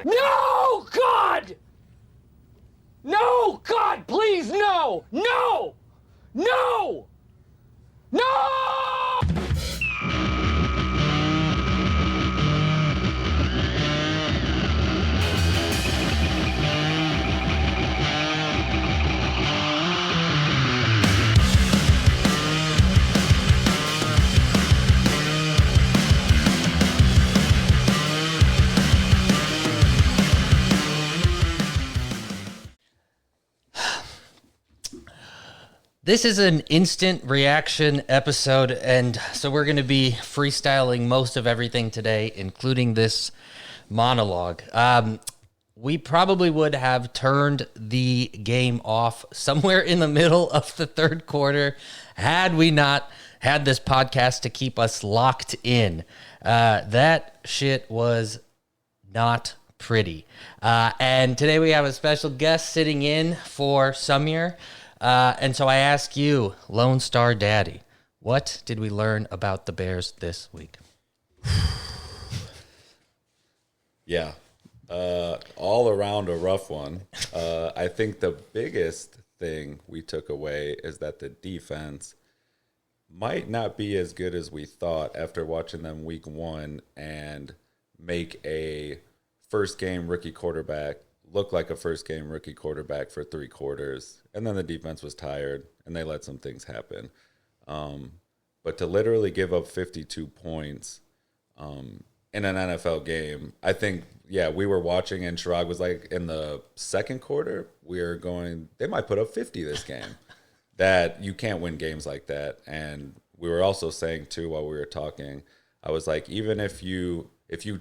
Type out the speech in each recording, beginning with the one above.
No, God! No, God, please, no! No! No! No! This is an instant reaction episode, and so we're going to be freestyling most of everything today, including this monologue. We probably would have turned the game off somewhere in the middle of the third quarter had we not had this podcast to keep us locked in. That shit was not pretty. And today we have a special guest sitting in for Samir. And so I ask you, LoneStarDaddy, what did we learn about the Bears this week? Yeah, all around a rough one. I think the biggest thing we took away is that the defense might not be as good as we thought after watching them week one and make a first game rookie quarterback look like a first game rookie quarterback for 3 quarters. And then the defense was tired and they let some things happen. But to literally give up 52 points in an NFL game, I think, yeah, we were watching and Chirag was like, in the second quarter, they might put up 50 this game. That you can't win games like that. And we were also saying too, while we were talking, I was like, even if you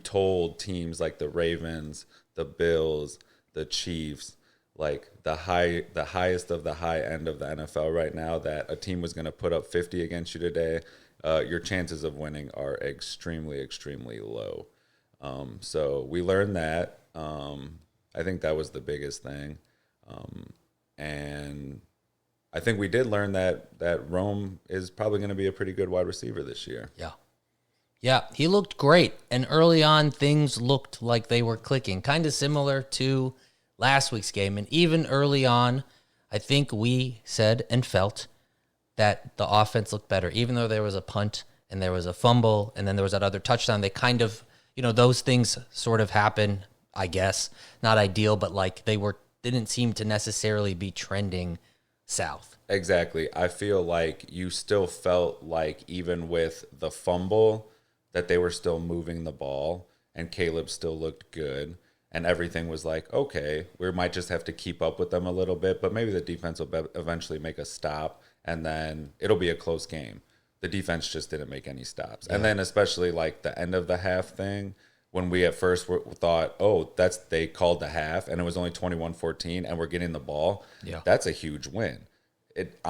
told teams like the Ravens, the Bills, the Chiefs, like the highest of the high end of the NFL right now, that a team was going to put up 50 against you today, your chances of winning are extremely, extremely low. So we learned that. I think that was the biggest thing. And I think we did learn that Rome is probably going to be a pretty good wide receiver this year. Yeah, he looked great. And early on, things looked like they were clicking, kind of similar to last week's game. And even early on, I think we said and felt that the offense looked better, even though there was a punt and there was a fumble and then there was that other touchdown. They kind of, those things sort of happen, I guess. Not ideal, but like they didn't seem to necessarily be trending south. Exactly. I feel like you still felt like even with the fumble that they were still moving the ball and Caleb still looked good. And everything was like, okay, we might just have to keep up with them a little bit, but maybe the defense will eventually make a stop, and then it'll be a close game. The defense just didn't make any stops. Yeah. And then especially like the end of the half thing, when we at first thought, oh, they called the half, and it was only 21-14, and we're getting the ball. Yeah. That's a huge win. It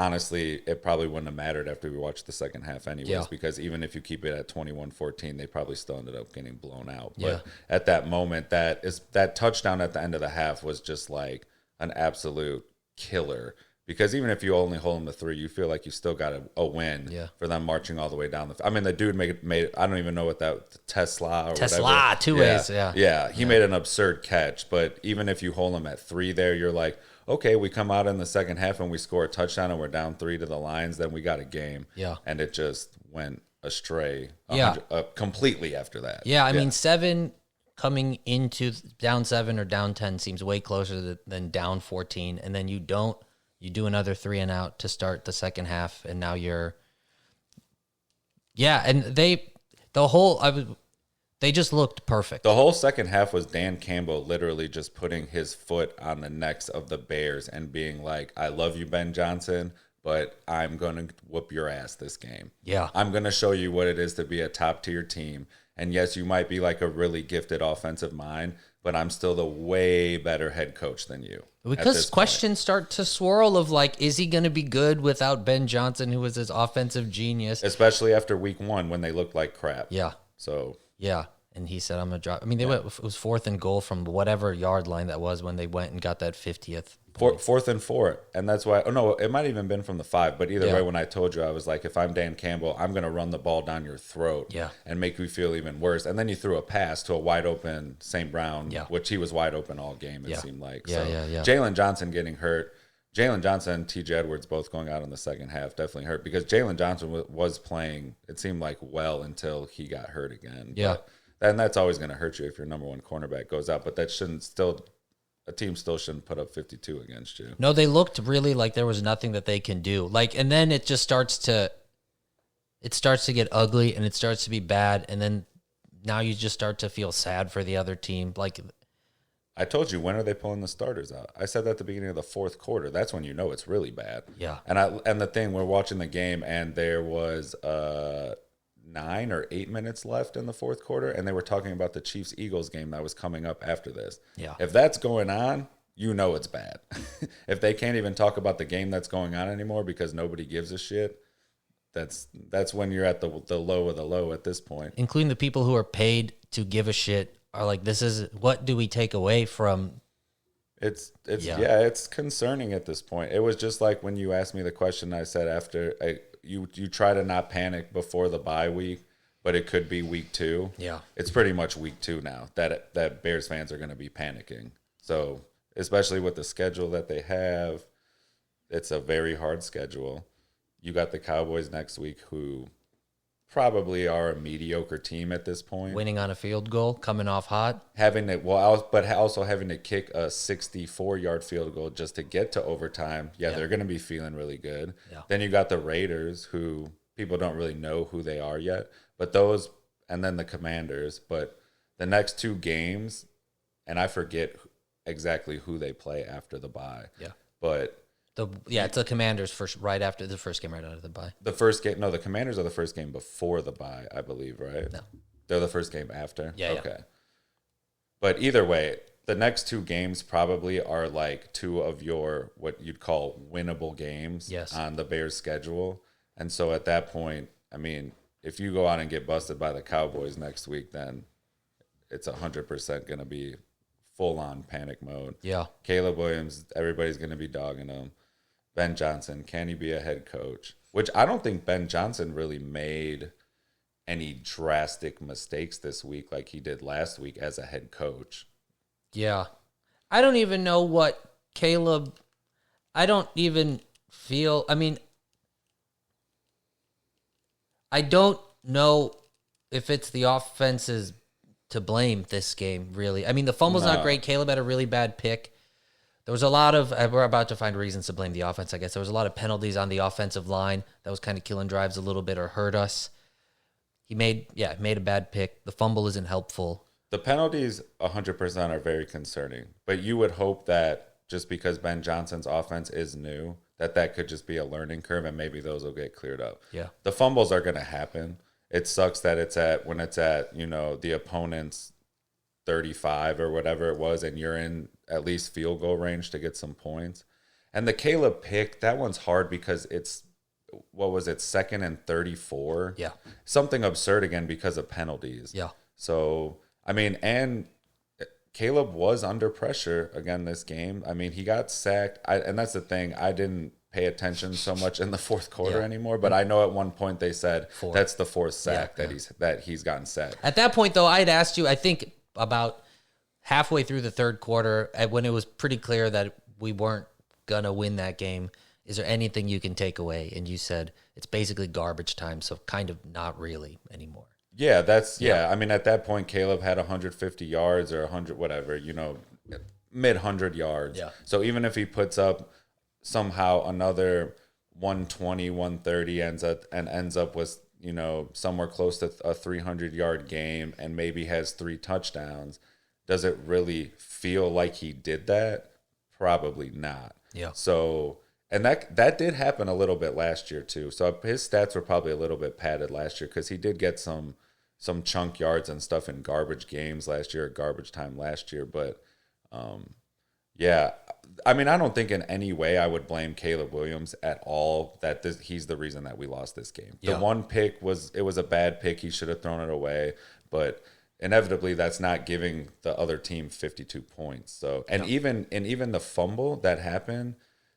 probably wouldn't have mattered after we watched the second half anyways, because even if you keep it at 21-14, they probably still ended up getting blown out. But at that moment, that touchdown at the end of the half was just like an absolute killer, because even if you only hold them to 3, you feel like you still got a win for them marching all the way down. The dude made I don't even know what that Tesla whatever. 2 ways. He made an absurd catch. But even if you hold them at 3 there, you're like, okay, we come out in the second half and we score a touchdown and we're down 3 to the Lions, then we got a game. Yeah. And it just went astray completely after that. Yeah, I mean, 7 coming into down 7 or down 10 seems way closer than down 14. And then you do another 3 and out to start the second half. And now they just looked perfect. The whole second half was Dan Campbell literally just putting his foot on the necks of the Bears and being like, I love you, Ben Johnson, but I'm going to whoop your ass this game. Yeah. I'm going to show you what it is to be a top-tier team. And yes, you might be like a really gifted offensive mind, but I'm still the way better head coach than you. Because questions start to swirl of like, is he going to be good without Ben Johnson, who was his offensive genius? Especially after week 1 when they looked like crap. Yeah. So... yeah. and he said, I'm going to drop. I mean, it was 4th and goal from whatever yard line that was when they went and got that 50th. 4th and 4. And that's why, no, it might have even been from the 5. But either way, when I told you, I was like, if I'm Dan Campbell, I'm going to run the ball down your throat and make you feel even worse. And then you threw a pass to a wide open St. Brown, which he was wide open all game, it seemed like. Jalen Johnson getting hurt. Jalen Johnson and T.J. Edwards both going out in the second half definitely hurt because Jalen Johnson was playing, it seemed like, well until he got hurt again. And that's always going to hurt you if your number one cornerback goes out. But that shouldn't still – a team still shouldn't put up 52 against you. No, they looked really like there was nothing that they can do. Like, and then it just starts to get ugly and it starts to be bad. And then now you just start to feel sad for the other team. Like – I told you, when are they pulling the starters out? I said that at the beginning of the fourth quarter. That's when you know it's really bad. Yeah. And the thing, we're watching the game, and there was 9 or 8 minutes left in the fourth quarter, and they were talking about the Chiefs-Eagles game that was coming up after this. Yeah. If that's going on, you know it's bad. If they can't even talk about the game that's going on anymore because nobody gives a shit, that's when you're at the low of the low at this point. Including the people who are paid to give a shit. Are like, this is what do we take away from? It's concerning at this point. It was just like when you asked me the question. I said you try to not panic before the bye week, but it could be week 2. Yeah, it's pretty much week 2 now that Bears fans are going to be panicking. So especially with the schedule that they have, it's a very hard schedule. You got the Cowboys next week, who probably are a mediocre team at this point. Winning on a field goal, coming off hot. But also having to kick a 64-yard field goal just to get to overtime. Yeah, they're going to be feeling really good. Yeah. Then you got the Raiders, who people don't really know who they are yet. But those, and then the Commanders. But the next 2 games, and I forget exactly who they play after the bye. Yeah. But it's the Commanders right after the first game, right out of the bye. The first game, no, the Commanders are the first game before the bye, I believe, right? No, they're the first game after. Yeah. Okay. But either way, the next 2 games probably are like 2 of your what you'd call winnable games on the Bears' schedule, and so at that point, I mean, if you go out and get busted by the Cowboys next week, then it's 100% going to be full-on panic mode. Yeah. Caleb Williams, everybody's going to be dogging him. Ben Johnson, can he be a head coach? Which I don't think Ben Johnson really made any drastic mistakes this week like he did last week as a head coach. Yeah. I don't even know what Caleb... I don't even feel... I mean, I don't know if it's the offense's to blame this game, really. I mean, the fumble's not great. Caleb had a really bad pick. There was a lot of, we're about to find reasons to blame the offense, I guess. There was a lot of penalties on the offensive line that was kind of killing drives a little bit or hurt us. He made a bad pick. The fumble isn't helpful. The penalties 100% are very concerning, but you would hope that just because Ben Johnson's offense is new, that could just be a learning curve and maybe those will get cleared up. Yeah. The fumbles are going to happen. It sucks that when it's at, the opponent's 35 or whatever it was, and you're in at least field goal range to get some points. And the Caleb pick, that one's hard because it's, 2nd and 34? Yeah. Something absurd again because of penalties. Yeah. So, I mean, and Caleb was under pressure again this game. I mean, he got sacked. And that's the thing. I didn't pay attention so much in the fourth quarter anymore, but I know at one point they said that's the 4th sack that he's gotten sacked. At that point, though, I'd asked you, I think about halfway through the third quarter, when it was pretty clear that we weren't going to win that game, is there anything you can take away? And you said it's basically garbage time, so kind of not really anymore. Yeah, I mean, at that point, Caleb had 150 yards or 100, whatever, mid-100 yards. Yeah. So even if he puts up somehow another 120, 130 ends up with, somewhere close to a 300-yard game and maybe has 3 touchdowns, does it really feel like he did that? Probably not. Yeah. So, and that did happen a little bit last year too. So his stats were probably a little bit padded last year because he did get some chunk yards and stuff in garbage games last year, garbage time last year. But yeah, I mean, I don't think in any way I would blame Caleb Williams at all that he's the reason that we lost this game. The one pick was a bad pick. He should have thrown it away. But inevitably that's not giving the other team 52 points. So, and even the fumble that happened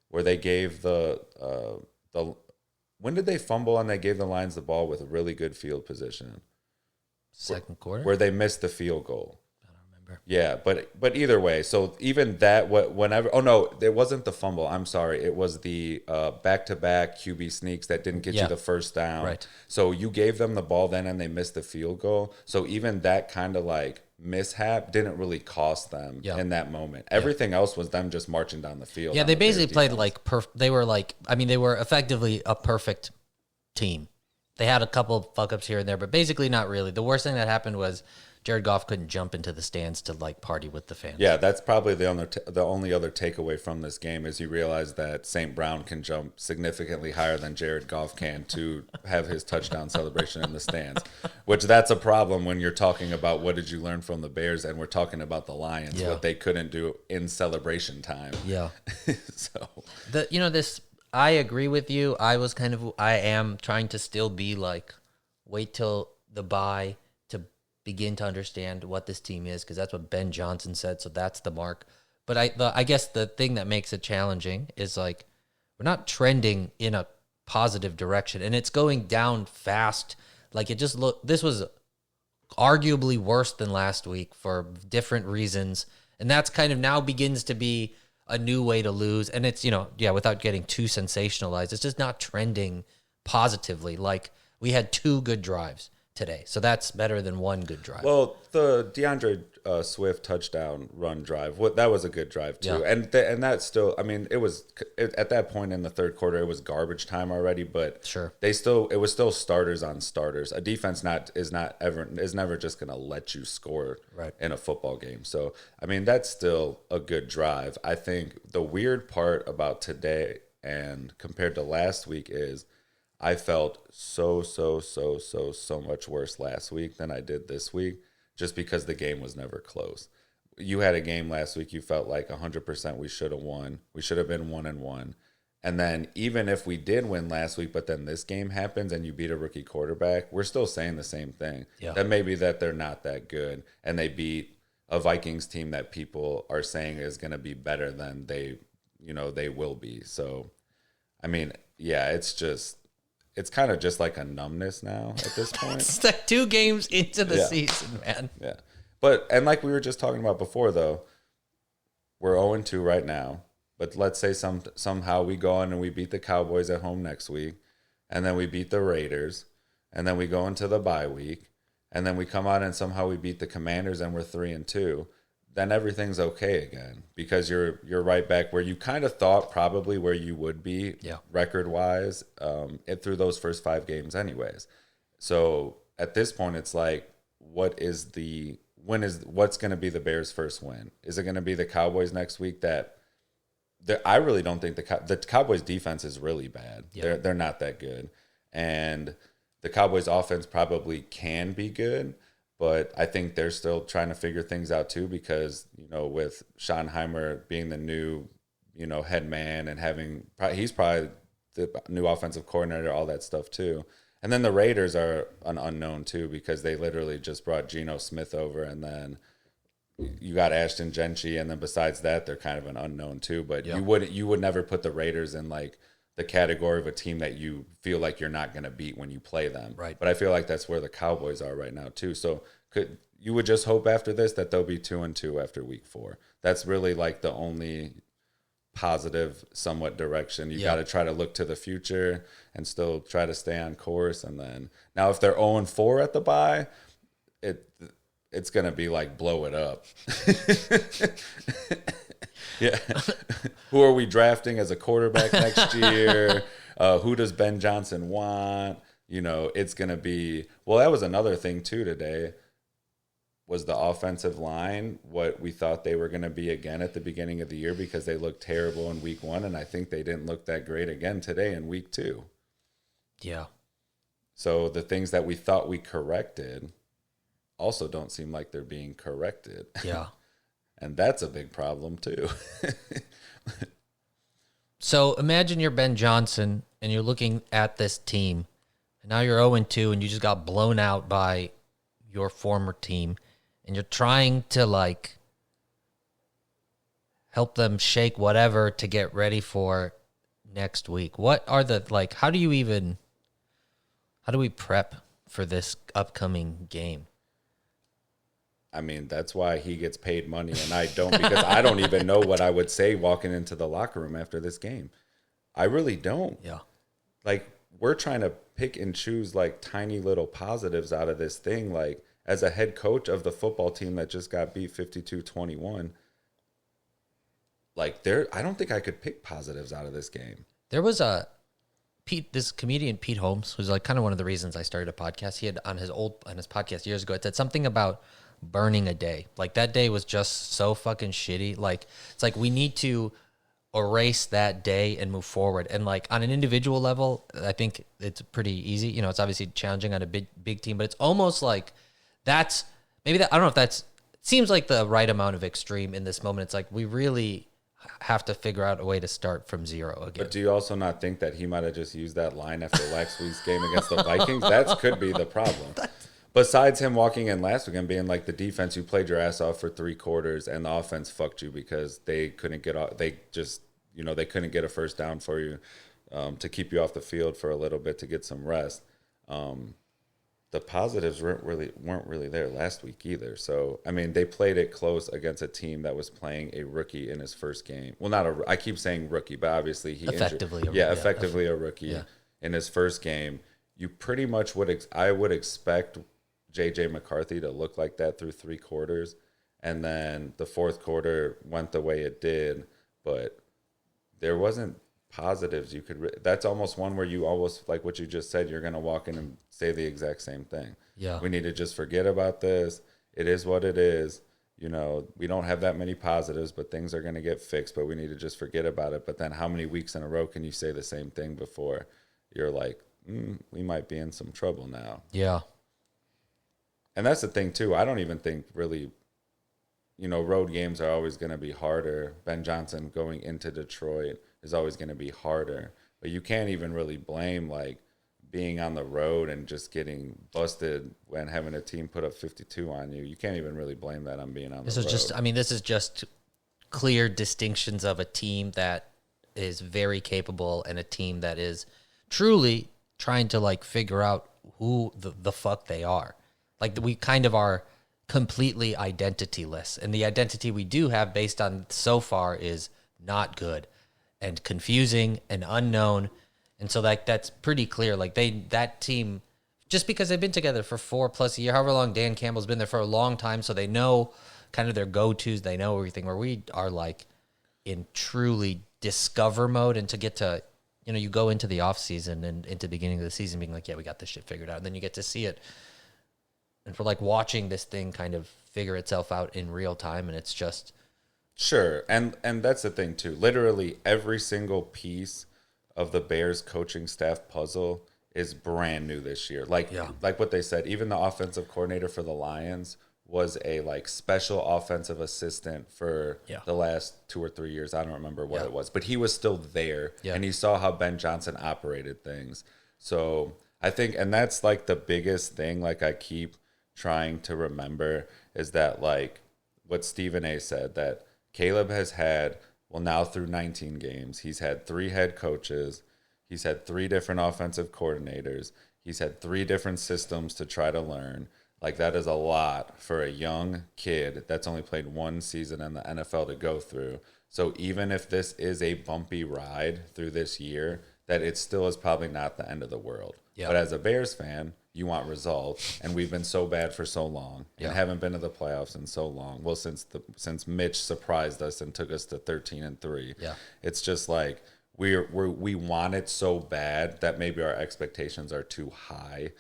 where they gave the when did they fumble and they gave the Lions the ball with a really good field position? Second quarter? Where they missed the field goal. Remember. Yeah, but either way, so even that, whenever, oh no, it wasn't the fumble. I'm sorry, it was the back-to-back QB sneaks that didn't get you the first down. Right. So you gave them the ball then, and they missed the field goal. So even that kind of like mishap didn't really cost them in that moment. Everything else was them just marching down the field. Yeah, they basically played like they were effectively a perfect team. They had a couple of fuck-ups here and there, but basically not really. The worst thing that happened was Jared Goff couldn't jump into the stands to like party with the fans. Yeah, that's probably the only other takeaway from this game is you realize that St. Brown can jump significantly higher than Jared Goff can to have his touchdown celebration in the stands, which that's a problem when you're talking about what did you learn from the Bears and we're talking about the Lions, what they couldn't do in celebration time. Yeah. So I agree with you. I am trying to still be like, wait till the bye to begin to understand what this team is, because that's what Ben Johnson said, so that's the mark. But I guess the thing that makes it challenging is like we're not trending in a positive direction, and it's going down fast. Like this was arguably worse than last week for different reasons, and that's kind of now begins to be a new way to lose. And it's, without getting too sensationalized, it's just not trending positively. Like we had 2 good drives today, so that's better than 1 good drive. Well, the DeAndre Swift touchdown run drive, that was a good drive too, and that still, I mean, at that point in the third quarter, it was garbage time already, but sure, it was still starters on starters. A defense is never just going to let you score in a football game. So I mean, that's still a good drive. I think the weird part about today and compared to last week is I felt so much worse last week than I did this week, just because the game was never close. You had a game last week you felt like 100% we should have won. We should have been 1-1. And then even if we did win last week, but then this game happens and you beat a rookie quarterback, we're still saying the same thing. Yeah. That maybe that they're not that good, and they beat a Vikings team that people are saying is going to be better than they will be. So, I mean, yeah, it's kind of just like a numbness now at this point. It's like 2 games into the season, man. Yeah. And like we were just talking about before, though, we're 0-2 right now. But let's say somehow we go on and we beat the Cowboys at home next week, and then we beat the Raiders, and then we go into the bye week, and then we come out and somehow we beat the Commanders and we're 3-2. Then everything's okay again, because you're right back where you kind of thought probably where you would be record-wise through those first 5 games anyways. So at this point, it's like, what's going to be the Bears' first win? Is it going to be the Cowboys next week? I really don't think the Cowboys' defense is really bad. Yeah. They're not that good. And the Cowboys' offense probably can be good, but I think they're still trying to figure things out too, because, with Schottenheimer being the new, head man and he's probably the new offensive coordinator, all that stuff too. And then the Raiders are an unknown too, because they literally just brought Geno Smith over, and then you got Ashton Gentry, and then besides that, they're kind of an unknown too. But you would never put the Raiders in like the category of a team that you feel like you're not going to beat when you play them. Right. But I feel like that's where the Cowboys are right now too. So you would just hope after this that they'll be 2-2 after week 4. That's really like the only positive somewhat direction. You got to try to look to the future and still try to stay on course. And then now if they're 0-4 at the bye, it's going to be like blow it up. Yeah. Who are we drafting as a quarterback next year? Who does Ben Johnson want? It's going to be, well, that was another thing too today, was the offensive line, what we thought they were going to be again at the beginning of the year, because they looked terrible in week 1. And I think they didn't look that great again today in week 2. Yeah. So the things that we thought we corrected also don't seem like they're being corrected. Yeah. And that's a big problem too. So imagine you're Ben Johnson and you're looking at this team, and now you're 0-2 and you just got blown out by your former team, and you're trying to like help them shake whatever to get ready for next week. What are the, like, how do we prep for this upcoming game? I mean, that's why he gets paid money and I don't, because I don't even know what I would say walking into the locker room after this game. I really don't. Yeah. Like, we're trying to pick and choose like tiny little positives out of this thing. Like, as a head coach of the football team that just got beat 52-21, like I don't think I could pick positives out of this game. There was this comedian Pete Holmes, who's like kind of one of the reasons I started a podcast. He had on his podcast years ago, it said something about burning a day. Like, that day was just so fucking shitty. Like, it's like we need to erase that day and move forward. And like on an individual level, I think it's pretty easy. You know, it's obviously challenging on a big team, but it's almost like that's maybe that, I don't know if that's, it seems like the right amount of extreme in this moment. It's like we really have to figure out a way to start from zero again. But do you also not think that he might have just used that line after last week's game against the Vikings? That could be the problem. Besides him walking in last week and being like, the defense, you played your ass off for 3 quarters and the offense fucked you because they couldn't get off. They just, you know, they couldn't get a first down for you to keep you off the field for a little bit to get some rest. The positives weren't really there last week either. So, I mean, they played it close against a team that was playing a rookie in his first game. Well, I keep saying rookie, but obviously he effectively a rookie in his first game. You pretty much I would expect J.J. McCarthy to look like that through 3 quarters, and then the fourth quarter went the way it did, but there wasn't positives you could that's almost one where you almost, like what you just said, you're going to walk in and say the exact same thing. We need to just forget about this. It is what it is. You know, we don't have that many positives, but things are going to get fixed, but we need to just forget about it. But then how many weeks in a row can you say the same thing before you're like, we might be in some trouble now? And that's the thing too. I don't even think really, you know, road games are always going to be harder. Ben Johnson going into Detroit is always going to be harder, but you can't even really blame like being on the road and just getting busted when having a team put up 52 on you. You can't even really blame that on being on the road. This is just clear distinctions of a team that is very capable and a team that is truly trying to like figure out who the fuck they are. Like, we kind of are completely identityless, and the identity we do have based on so far is not good and confusing and unknown. And so like that's pretty clear. Like that team, just because they've been together for 4+ years, however long Dan Campbell's been there for a long time, so they know kind of their go-tos, they know everything, where we are like in truly discover mode. And to get to, you know, you go into the off season and into the beginning of the season being like, yeah, we got this shit figured out. And then you get to see it. And for like watching this thing kind of figure itself out in real time. And it's just. Sure. And that's the thing too. Literally every single piece of the Bears coaching staff puzzle is brand new this year. Like what they said, even the offensive coordinator for the Lions was a like special offensive assistant for the last 2 or 3 years. I don't remember what it was, but he was still there and he saw how Ben Johnson operated things. So I think, and that's like the biggest thing, like I keep trying to remember, is that like what Stephen A said, that Caleb has had, well, now through 19 games, he's had 3 head coaches. He's had 3 different offensive coordinators. He's had 3 different systems to try to learn. Like, that is a lot for a young kid that's only played 1 season in the NFL to go through. So even if this is a bumpy ride through this year, that it still is probably not the end of the world. But as a Bears fan, you want results, and we've been so bad for so long and haven't been to the playoffs in so long. Well, since Mitch surprised us and took us to 13-3, it's just like we want it so bad that maybe our expectations are too high.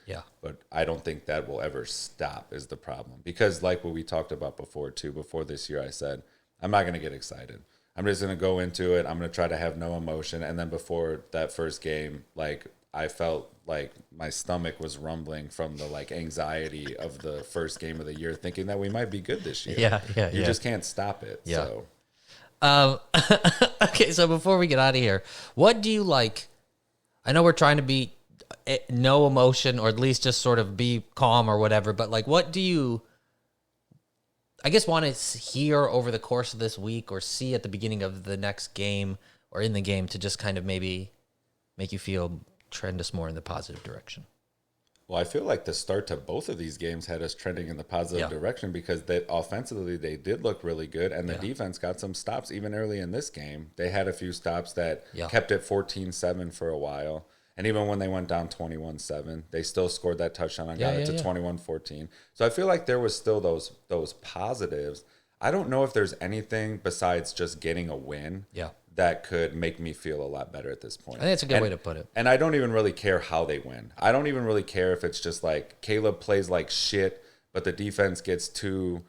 But I don't think that will ever stop is the problem, because like what we talked about before too. Before this year, I said I'm not going to get excited. I'm just going to go into it. I'm going to try to have no emotion. And then before that first game, like, I felt like my stomach was rumbling from the like anxiety of the first game of the year, thinking that we might be good this year. You just can't stop it. So, okay. So before we get out of here, what do you like? I know we're trying to be no emotion, or at least just sort of be calm or whatever. But like, what do you I guess, want to hear over the course of this week or see at the beginning of the next game or in the game to just kind of maybe make you feel trend us more in the positive direction? Well, I feel like the start to both of these games had us trending in the positive direction because offensively they did look really good, and the defense got some stops even early in this game. They had a few stops that kept it 14-7 for a while. And even when they went down 21-7, they still scored that touchdown and got it to 21-14. So I feel like there was still those positives. I don't know if there's anything besides just getting a win that could make me feel a lot better at this point. I think that's a good way to put it. And I don't even really care how they win. I don't even really care if it's just like Caleb plays like shit, but the defense gets two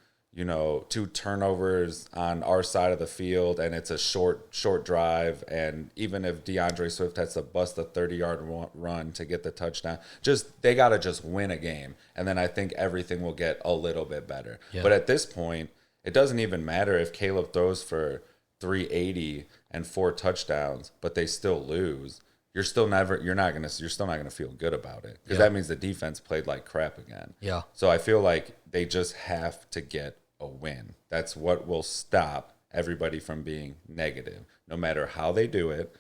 turnovers on our side of the field, and it's a short drive. And even if DeAndre Swift has to bust a 30-yard run to get the touchdown, they got to just win a game. And then I think everything will get a little bit better. Yeah. But at this point, it doesn't even matter if Caleb throws for 380 and 4 touchdowns, but they still lose. You're still not gonna feel good about it because that means the defense played like crap again. Yeah. So I feel like they just have to get a win. That's what will stop everybody from being negative, no matter how they do it.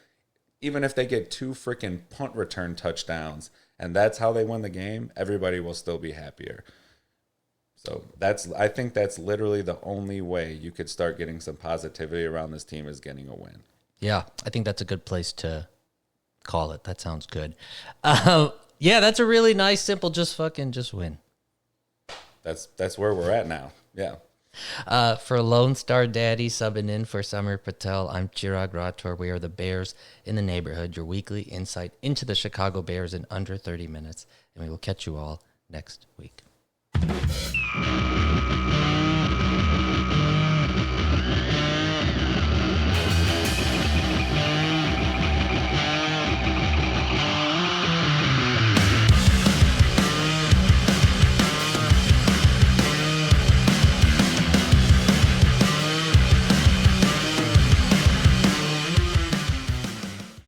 Even if they get 2 freaking punt return touchdowns and that's how they win the game, everybody will still be happier. So I think that's literally the only way you could start getting some positivity around this team is getting a win. Yeah, I think that's a good place to call it. That sounds good. That's a really nice, simple, just win. That's where we're at now. Yeah. For LoneStarDaddy subbing in for Samir Patel, I'm Chirag Rathod. We are the Bears in the Neighborhood, your weekly insight into the Chicago Bears in under 30 minutes. And we will catch you all next week.